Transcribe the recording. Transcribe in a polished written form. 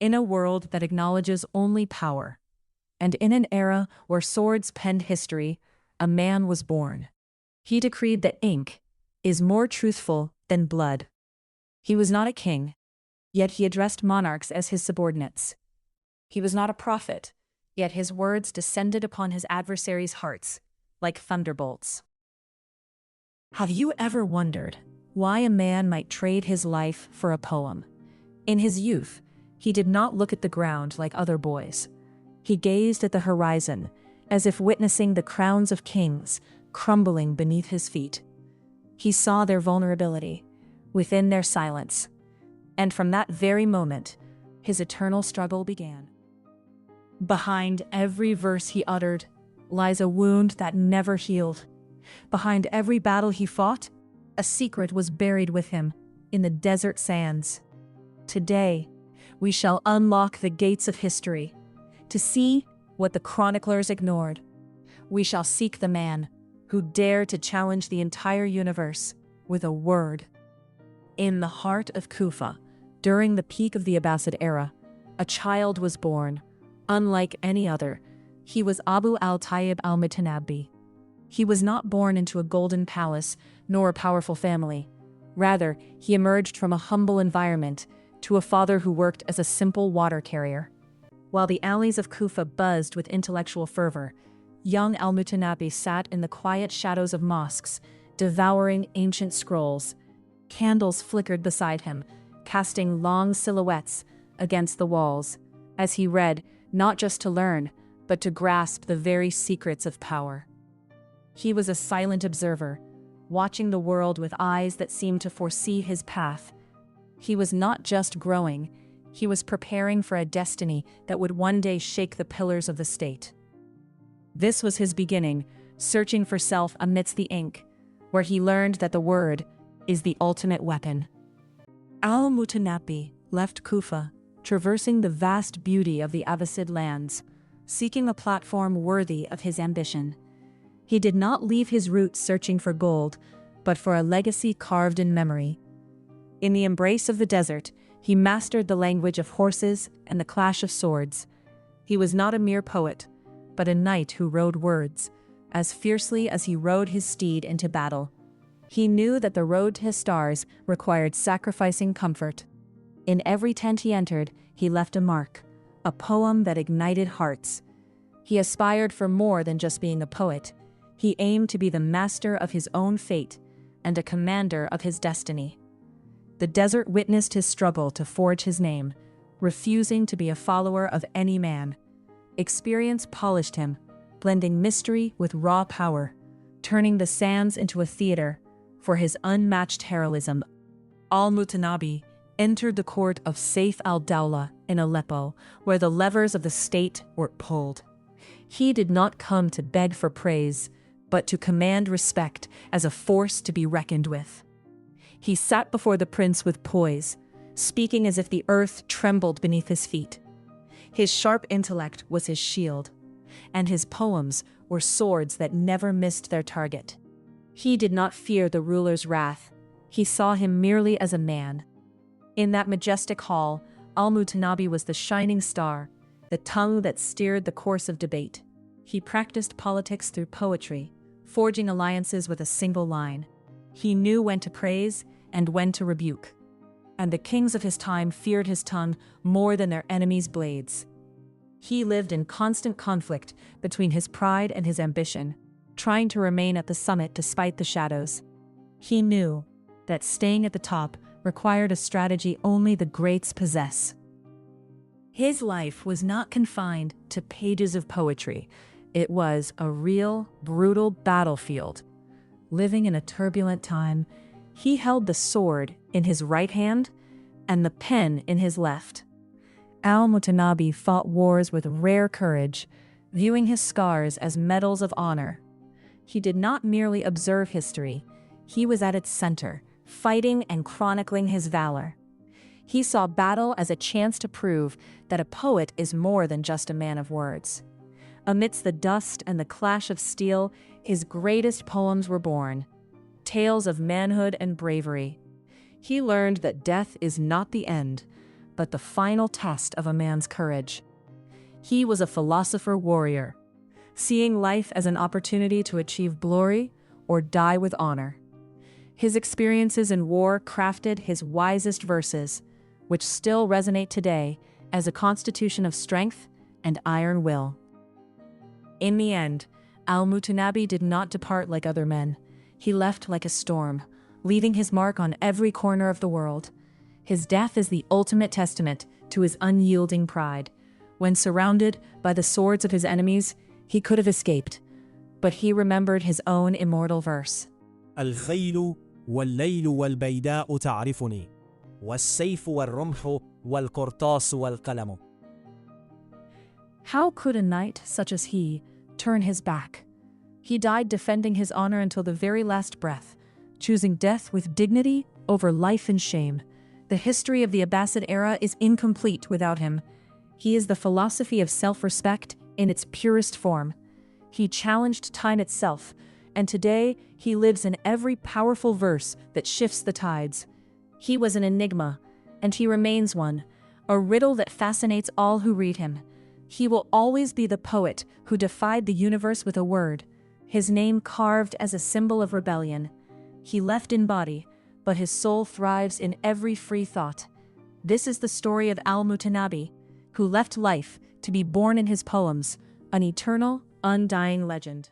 In a world that acknowledges only power, and in an era where swords penned history, a man was born. He decreed that ink is more truthful than blood. He was not a king, yet he addressed monarchs as his subordinates. He was not a prophet, yet his words descended upon his adversaries' hearts like thunderbolts. Have you ever wondered why a man might trade his life for a poem? In his youth, he did not look at the ground like other boys. He gazed at the horizon, as if witnessing the crowns of kings crumbling beneath his feet. He saw their vulnerability within their silence, and from that very moment, his eternal struggle began. Behind every verse he uttered lies a wound that never healed. Behind every battle he fought, a secret was buried with him in the desert sands. Today, we shall unlock the gates of history to see what the chroniclers ignored. We shall seek the man who dared to challenge the entire universe with a word. In the heart of Kufa, during the peak of the Abbasid era, a child was born. Unlike any other, he was Abu al-Tayyib al-Mutanabbi. He was not born into a golden palace nor a powerful family. Rather, he emerged from a humble environment to a father who worked as a simple water carrier. While the alleys of Kufa buzzed with intellectual fervor, young Al-Mutanabbi sat in the quiet shadows of mosques, devouring ancient scrolls. Candles flickered beside him, casting long silhouettes against the walls, as he read, not just to learn, but to grasp the very secrets of power. He was a silent observer, watching the world with eyes that seemed to foresee his path. He was not just growing, he was preparing for a destiny that would one day shake the pillars of the state. This was his beginning, searching for self amidst the ink, where he learned that the word is the ultimate weapon. Al-Mutanabbi left Kufa, traversing the vast beauty of the Abbasid lands, seeking a platform worthy of his ambition. He did not leave his roots searching for gold, but for a legacy carved in memory. In the embrace of the desert, he mastered the language of horses and the clash of swords. He was not a mere poet, but a knight who rode words, as fiercely as he rode his steed into battle. He knew that the road to his stars required sacrificing comfort. In every tent he entered, he left a mark, a poem that ignited hearts. He aspired for more than just being a poet. He aimed to be the master of his own fate and a commander of his destiny. The desert witnessed his struggle to forge his name, refusing to be a follower of any man. Experience polished him, blending mystery with raw power, turning the sands into a theater for his unmatched heroism. Al-Mutanabbi entered the court of Sayf al-Dawla in Aleppo, where the levers of the state were pulled. He did not come to beg for praise, but to command respect as a force to be reckoned with. He sat before the prince with poise, speaking as if the earth trembled beneath his feet. His sharp intellect was his shield, and his poems were swords that never missed their target. He did not fear the ruler's wrath. He saw him merely as a man. In that majestic hall, Al-Mutanabbi was the shining star, the tongue that steered the course of debate. He practiced politics through poetry, forging alliances with a single line. He knew when to praise and when to rebuke. And the kings of his time feared his tongue more than their enemies' blades. He lived in constant conflict between his pride and his ambition, trying to remain at the summit despite the shadows. He knew that staying at the top required a strategy only the greats possess. His life was not confined to pages of poetry. It was a real, brutal battlefield. Living in a turbulent time, he held the sword in his right hand and the pen in his left. Al-Mutanabbi fought wars with rare courage, viewing his scars as medals of honor. He did not merely observe history, he was at its center, fighting and chronicling his valor. He saw battle as a chance to prove that a poet is more than just a man of words. Amidst the dust and the clash of steel, his greatest poems were born, tales of manhood and bravery. He learned that death is not the end, but the final test of a man's courage. He was a philosopher warrior, seeing life as an opportunity to achieve glory or die with honor. His experiences in war crafted his wisest verses, which still resonate today as a constitution of strength and iron will. In the end, Al-Mutanabbi did not depart like other men. He left like a storm, leaving his mark on every corner of the world. His death is the ultimate testament to his unyielding pride. When surrounded by the swords of his enemies, he could have escaped, but he remembered his own immortal verse. الخيل والليل والبيداء تعرفني والسيف والرمح والقرطاس والقلم. How could a knight such as he turn his back? He died defending his honor until the very last breath, choosing death with dignity over life and shame. The history of the Abbasid era is incomplete without him. He is the philosophy of self-respect in its purest form. He challenged time itself, and today he lives in every powerful verse that shifts the tides. He was an enigma, and he remains one, a riddle that fascinates all who read him. He will always be the poet who defied the universe with a word, his name carved as a symbol of rebellion. He left in body, but his soul thrives in every free thought. This is the story of Al-Mutanabbi, who left life to be born in his poems, an eternal, undying legend.